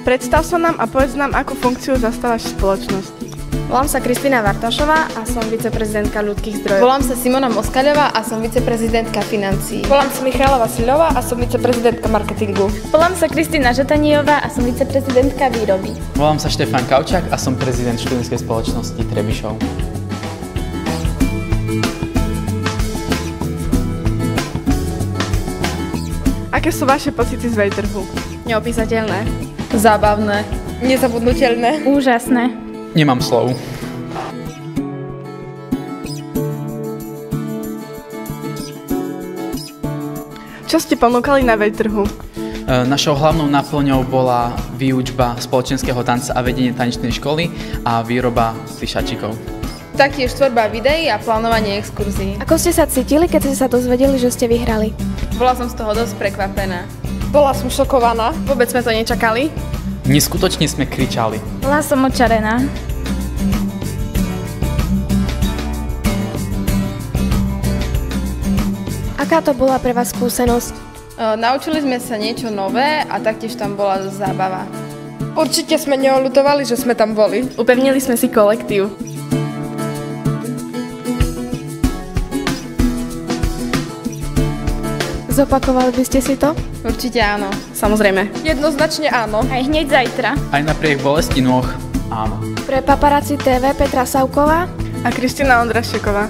Predstav sa nám a povedz nám, akú funkciu zastávaš v spoločnosti. Volám sa Kristína Vartašová a som viceprezidentka ľudských zdrojov. Volám sa Simona Moskaľová a som viceprezidentka financií. Volám sa Michála Vasilová a som viceprezidentka marketingu. Volám sa Kristína Žataniová a som viceprezidentka výroby. Volám sa Štefan Kaučák a som prezident študentskej spoločnosti Trebišov. Aké sú vaše pocity z vejtrhu? Neopísateľné. Zábavné. Nezabudnutelné. Úžasné. Nemám slov. Čo ste ponúkali na vejtrhu? Našou hlavnou náplňou bola výučba spoločenského tanca a vedenie tanečnej školy a výroba plišačikov. Taktiež tvorba videí a plánovanie exkurzií. Ako ste sa cítili, keď ste sa dozvedeli, že ste vyhrali? Bola som z toho dosť prekvapená. Bola som šokovaná. Vôbec sme to nečakali. Neskutočne sme kričali. Bola som očarená. Aká to bola pre vás skúsenosť? Naučili sme sa niečo nové a taktiež tam bola zábava. Určite sme neoľutovali, že sme tam boli. Upevnili sme si kolektív. Zopakovali by ste si to? Určite áno. Samozrejme. Jednoznačne áno. Aj hneď zajtra. Aj napriek bolesti nôh, áno. Pre Paparazzi TV Petra Savková A Kristína Ondrašeková.